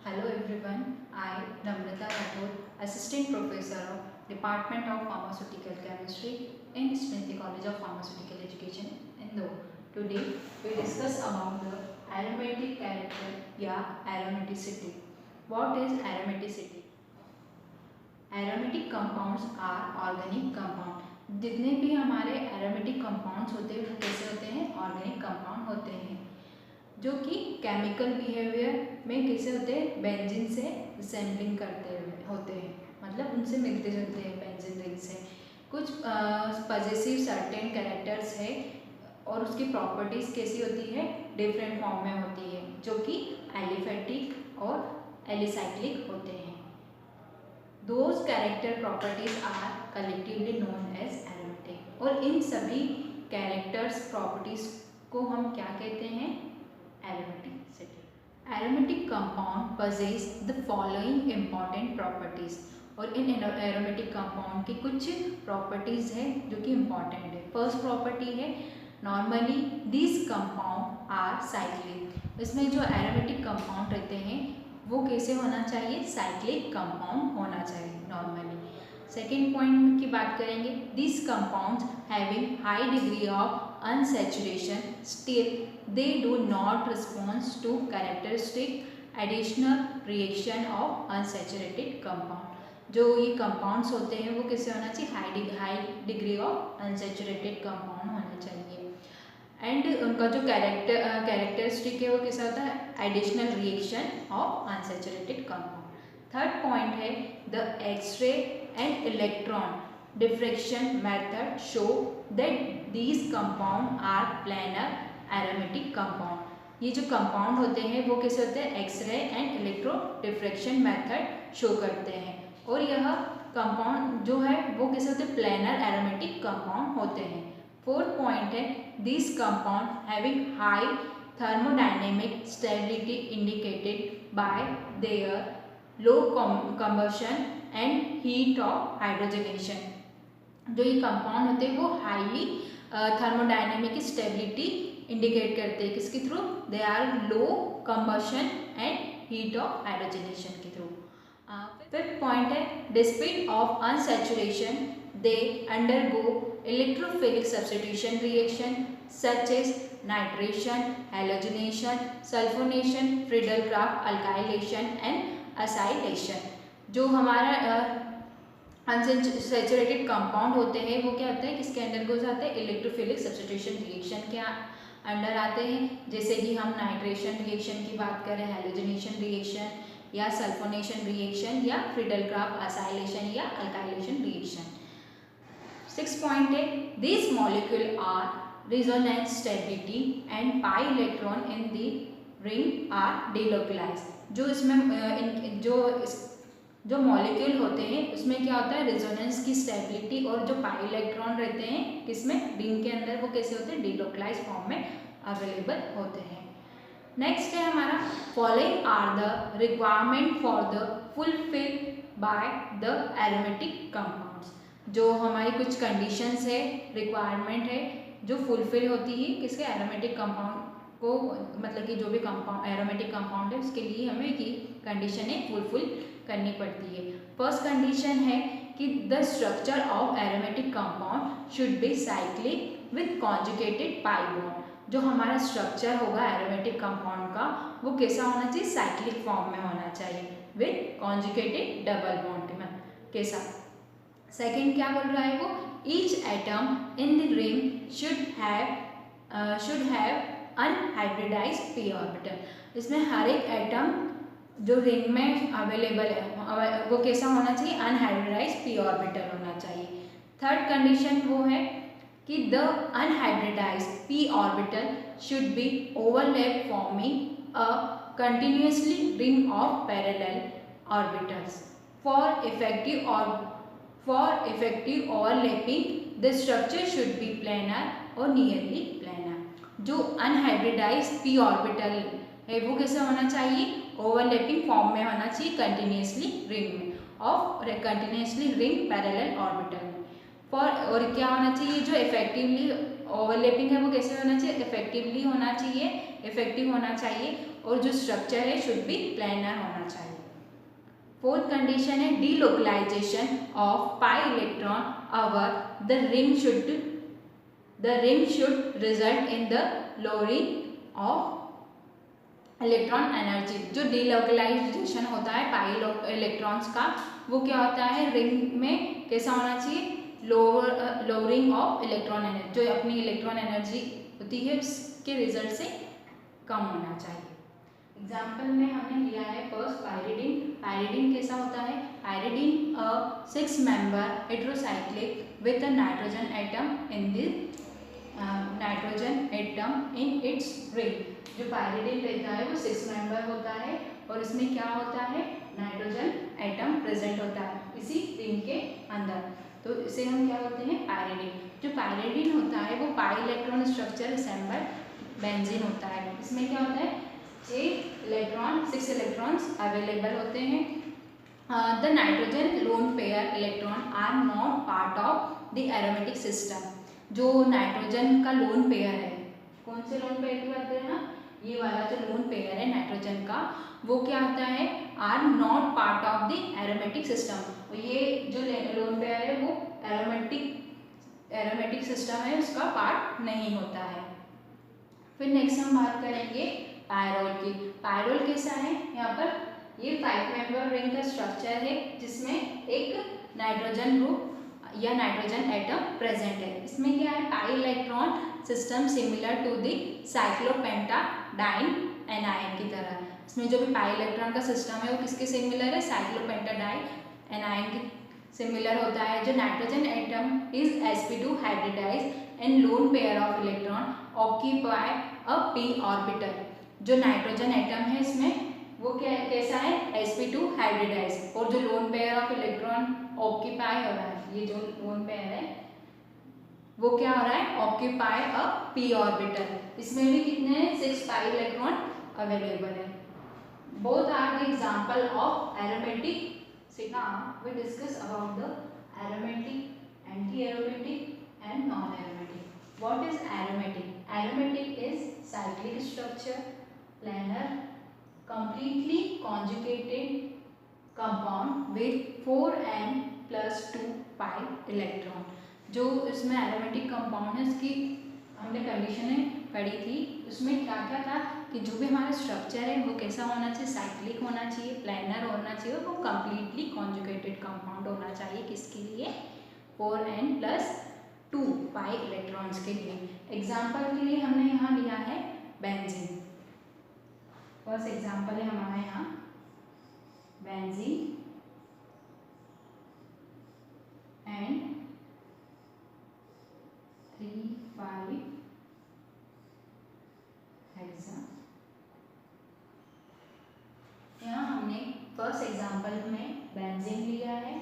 Hello everyone, I, Namrata Rathod, Assistant Professor of Department of Pharmaceutical Chemistry in Smriti College of Pharmaceutical Education, Indore. Today we discuss about the aromatic character या aromaticity. What is aromaticity? Aromatic compounds are organic compound. जितने भी हमारे aromatic compounds होते हैं वो कैसे होते हैं? Organic compound होते हैं जो कि केमिकल बिहेवियर में कैसे होते हैं, बेंजीन से रिसेंबलिंग करते हुए होते हैं, मतलब उनसे मिलते जुलते हैं बेंजीन रिंग से। कुछ पॉजिटिव सर्टेन कैरेक्टर्स है और उसकी प्रॉपर्टीज़ कैसी होती है, डिफरेंट फॉर्म में होती है, जो कि एलिफेटिक और एलिसाइक्लिक होते हैं। Those character properties are collectively known as aromatic. और इन सभी कैरेक्टर्स प्रॉपर्टीज को हम क्या कहते हैं, aromaticity. Aromatic compound possess the following important properties. और इन aromatic compound की कुछ properties है जो कि important है। First property है normally these compound are cyclic। इसमें जो aromatic compound रहते हैं वो कैसे होना चाहिए, cyclic compound होना चाहिए normally। सेकेंड पॉइंट की बात करेंगे, this compounds having high degree of unsaturation still they do not response to characteristic addition reaction of unsaturated compound. जो ये कंपाउंड्स होते हैं वो कैसे होना चाहिए, high degree of unsaturated compound होना चाहिए। एंड उनका जो कैरेक्टरिस्टिक है वो कैसा होता है, additional reaction of unsaturated compound. Third point है the X-ray and electron diffraction method show that these compound are planar aromatic compound. ये जो कंपाउंड होते हैं वो कैसे होते हैं, X-ray and electro diffraction method show करते हैं, और यह कंपाउंड जो है वो कैसे होते हैं, प्लेनर एरोमेटिक कंपाउंड होते हैं। फोर्थ पॉइंट है this compound having high thermodynamic stability indicated by there low combustion and heat of hydrogenation. जो ये कंपाउंड होते हैं वो हाईली थर्मोडायनेमिक स्टेबिलिटी इंडिकेट करते हैं, किसके थ्रू, they are low combustion and heat of hydrogenation के थ्रू। फिफ्थ पॉइंट है despite of unsaturation they undergo electrophilic substitution reaction such as nitration, halogenation, sulphonation, Friedel-Craft alkylation and acylation. जो हमारा unsaturated compound होते हैं वो क्या होता है, किसके अंडर गोज आते हैं, इलेक्ट्रोफिलिक सब्स्टिट्यूशन रिएक्शन के अंडर आते हैं। जैसे कि हम नाइट्रेशन रिएक्शन की बात करें, हैलोजनेशन रिएक्शन या सल्फोनेशन रिएक्शन या फ्रीडल-क्राफ्ट असाइलेशन या अल्काइलेशन रिएक्शन। सिक्स पॉइंट है this molecule are resonance stability and pi electron in the ring are delocalised. जो इसमें जो मॉलिक्यूल होते हैं उसमें क्या होता है, रेजोनेंस की स्टेबिलिटी और जो पाई इलेक्ट्रॉन रहते हैं किसमें, रिंग के अंदर, वो कैसे होते हैं, डिलोकलाइज फॉर्म में अवेलेबल होते हैं। नेक्स्ट है हमारा following are the requirement for the fulfil by the aromatic compounds. जो हमारी कुछ कंडीशंस है, रिक्वायरमेंट है जो फुलफिल होती है किसके, एरोमेटिक कंपाउंड को, मतलब कि जो भी कंपाउंड एरोमेटिक कंपाउंड है उसके लिए हमें ये कंडीशन है फुलफिल करनी पड़ती है। फर्स्ट कंडीशन है कि the structure of aromatic compound should be cyclic with conjugated pi bond. जो हमारा स्ट्रक्चर होगा एरोमेटिक कंपाउंड का वो कैसा होना चाहिए, साइक्लिक फॉर्म में होना चाहिए विथ कॉन्जुगेटेड डबल बॉन्ड में कैसा। सेकेंड क्या बोल रहा है वो, each atom in the ring should have unhybridised P orbital. इसमें हर एक एटम जो रिंग में अवेलेबल है वो कैसा होना चाहिए, अनहाइब्रिडाइज्ड पी ऑर्बिटल होना चाहिए। थर्ड कंडीशन वो है कि the unhybridised P orbital should be overlap forming a continuously ring of parallel orbitals for effective overlapping the structure should be planar और नियरली प्लेनर। जो अनहाइब्रिडाइज्ड पी ऑर्बिटल है वो कैसे होना चाहिए, ओवरलैपिंग फॉर्म में होना चाहिए, कंटिन्यूअसली रिंग में of continuously ring parallel orbital में। फॉर और क्या होना चाहिए, जो इफेक्टिवली ओवरलैपिंग है वो कैसे होना चाहिए, इफेक्टिव होना चाहिए और जो स्ट्रक्चर है शुड बी प्लानर होना चाहिए। फोर्थ कंडीशन है delocalization of pi electron over the ring should result in the lowering of electron energy. जो डीलोकलाइजेशन होता है पाई इलेक्ट्रॉन्स का, वो क्या होता है, रिंग में कैसा होना चाहिए, लोअरिंग ऑफ इलेक्ट्रॉन एनर्जी, जो अपनी इलेक्ट्रॉन एनर्जी होती है उसके रिजल्ट से कम होना चाहिए। एग्जाम्पल में हमने लिया है फर्स्ट पायरिडीन। पायरिडीन कैसा होता है, pyridine a 6 member heterocyclic with a nitrogen atom in its ring. जो पायरिडीन रहता है वो 6 मेंबर होता है और इसमें क्या होता है, नाइट्रोजन एटम प्रेजेंट होता है इसी रिंग के अंदर, तो इसे हम क्या बोलते हैं, पायरिडीन। जो पायरिडीन होता है वो pi electron structure assemble benzene होता है। इसमें क्या होता है, 6 इलेक्ट्रॉन्स अवेलेबल होते हैं। The nitrogen lone pair electron are not part of the aromatic system. जो नाइट्रोजन का लोन पेयर है, कौन से लोन पेयर की बात करें ना, ये वाला जो लोन पेयर है नाइट्रोजन का, वो क्या होता है, are not part of the aromatic system. ये जो लोन पेयर है वो एरोमेटिक सिस्टम है उसका पार्ट नहीं होता है। फिर नेक्स्ट हम बात करेंगे पायरोल की। पायरोल कैसा है, यहाँ पर ये 5 मेंबर रिंग का स्ट्रक्चर है जिसमें एक नाइट्रोजन ग्रुप या नाइट्रोजन एटम प्रेजेंट है। इसमें क्या है, pi electron system similar to the cyclopentadiene anion की तरह। इसमें जो भी पाई इलेक्ट्रॉन का सिस्टम है वो किसके सिमिलर है, साइक्लोपेंटाडाइन एनायन के सिमिलर होता है। जो nitrogen atom is sp2 hybridized and lone pair of electron occupy a p orbital. जो नाइट्रोजन एटम है इसमें वो कैसा है, sp2 हाइब्रिडाइज्ड, और जो lone pair of electron occupy हो रहा है, ये जो लोन पेयर है वो क्या हो रहा है, ऑक्यूपाई अ p ऑर्बिटल। इसमें भी कितने 6 पाई इलेक्ट्रॉन अवेलेबल है। Both are the example of aromatic. Now we discuss about the aromatic, anti-aromatic and non-aromatic. What is aromatic? Aromatic is cyclic structure, planar, completely conjugated compound with 4n plus 2 pi electron. जो इसमें aromatic compound है उसकी हमने कंडीशनें पढ़ी थी, उसमें क्या क्या था कि जो भी हमारा स्ट्रक्चर है वो कैसा होना चाहिए, साइक्लिक होना चाहिए, प्लानर होना चाहिए और वो कम्प्लीटली कॉन्जुगेटेड कंपाउंड होना चाहिए। किसके लिए, 4n plus 2 पाई इलेक्ट्रॉन्स के लिए। एग्जाम्पल के लिए हमने यहाँ लिया है बेंजीन। फर्स्ट एग्जाम्पल है हमारा यहाँ बेंजीन एंड 3,5 हेक्सा। यहाँ हमने फर्स्ट एग्जाम्पल में बेंजीन लिया है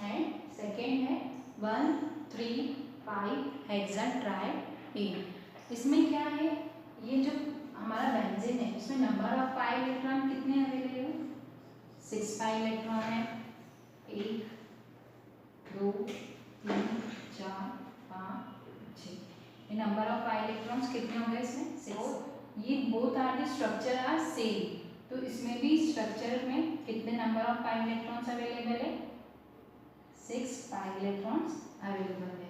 एंड सेकेंड है 1,3,5 हेक्सा ट्राइईन। इसमें क्या है, ये जो हमारा बेंजीन है इसमें नंबर ऑफ पाई इलेक्ट्रॉन कितने अवेलेबल, 6 पाई इलेक्ट्रॉन है। 1 2 3 4 5 6, ये नंबर ऑफ पाई इलेक्ट्रॉन्स कितने हो गए इसमें, 6। ये both are the structure are same, तो इसमें भी स्ट्रक्चर में कितने number of pi electrons available है, 6 पाई इलेक्ट्रॉन्स अवेलेबल है।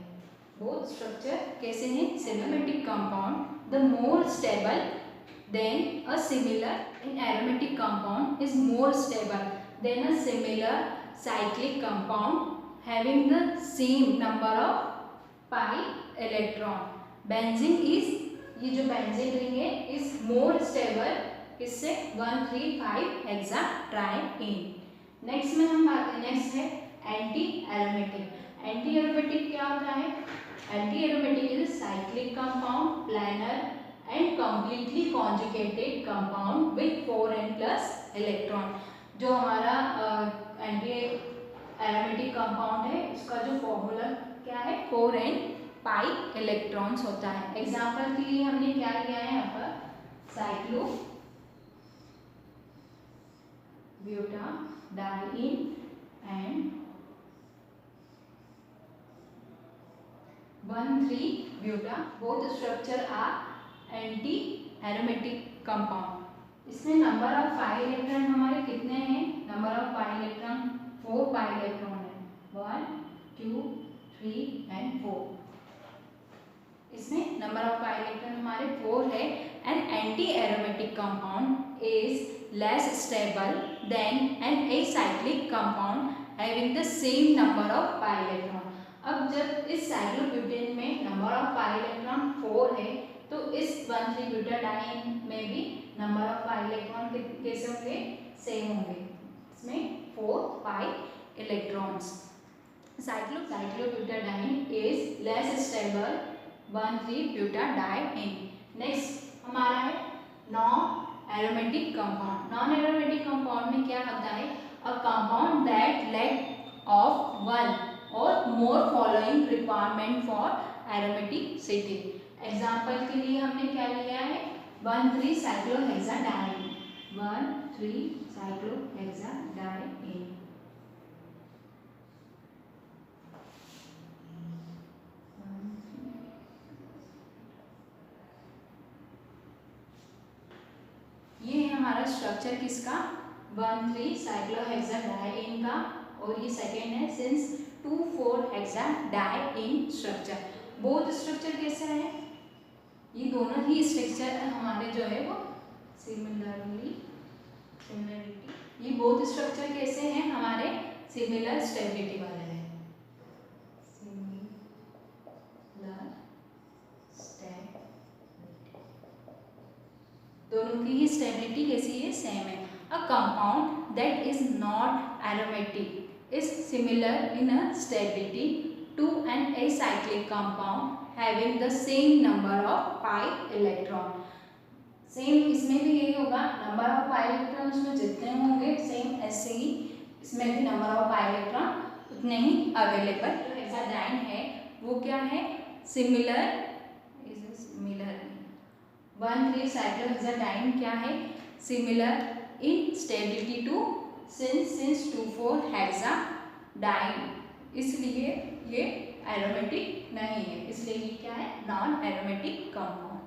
बोथ स्ट्रक्चर कैसे हैं, symmetric compound the more stable than a similar in aromatic compound is more stable than a similar cyclic compound having the same number of pi electron. Benzene is, ये जो benzene ring है is more stable किससे, 1,3,5 hexa ट्राइईन। Next में हम बात, next है anti aromatic. Anti aromatic क्या होता है, anti aromatic is cyclic compound, planar and completely conjugated compound with 4n plus electron. जो हमारा एंटी एरोमेटिक कंपाउंड है उसका जो फॉर्मूला क्या है, 4n पाई इलेक्ट्रॉन्स होता है। एग्जाम्पल के लिए हमने क्या लिया है यहाँ पर, cyclo butadiene and 1,3 buta. Both structure are anti aromatic compound. इसमें नंबर ऑफ पाई इलेक्ट्रॉन हमारे कितने हैं? Number of pi electron 4 pi electron है, 1 2 3 एंड 4। इसमें नंबर ऑफ पाई इलेक्ट्रॉन हमारे 4 है। An anti aromatic compound is less stable than an acyclic compound having the same number of pi electron. अब जब इस साइक्लोब्यूटेन में नंबर ऑफ पाई इलेक्ट्रॉन 4 है तो इस 1,3-ब्यूटाडाइन में भी नंबर ऑफ पाई इलेक्ट्रॉन कैसे होंगे? सेम होंगे। इसमें 4 pi electrons. Cyclobutadiene is less stable one three butadiene. Next हमारा है non aromatic compound. Non aromatic compound में क्या होता है? A compound that lack of one or more following requirement for aromaticity. Example के लिए हमने क्या लिया है? 1,3-साइक्लोहेक्साडाइन, 1,3-साइक्लोहेक्साडाइन। ये है हमारा स्ट्रक्चर किसका? 1,3-साइक्लोहेक्साडाइन का। और ये सेकेंड है सिंस 2,4-हेक्साडाइन स्ट्रक्चर। बोथ स्ट्रक्चर कैसे है? ये दोनों ही स्ट्रक्चर हमारे जो है वो सिमिलरिटी, ये बोथ स्ट्रक्चर कैसे हैं? हमारे सिमिलर स्टेबिलिटी वाले हैं। सिमिलर स्टेबिलिटी, दोनों की ही स्टेबिलिटी कैसी है? सेम है। A compound that is not aromatic is similar in a stability to an acyclic compound having the same number of pi electron। Same इसमें भी यही होगा, नंबर ऑफ पाई इलेक्ट्रॉन उसमें जितने होंगे सेम ऐसे ही इसमें भी नंबर ऑफ पाई इलेक्ट्रॉन उतने ही अवेलेबल। जो हेक्साडाइन है वो क्या है? सिमिलर 1,3-साइक्लोहेक्साडाइन क्या है? Similar in stability to since two four hexadiene, इसलिए ये एरोमेटिक नहीं है, इसलिए ये क्या है? Non aromatic compound.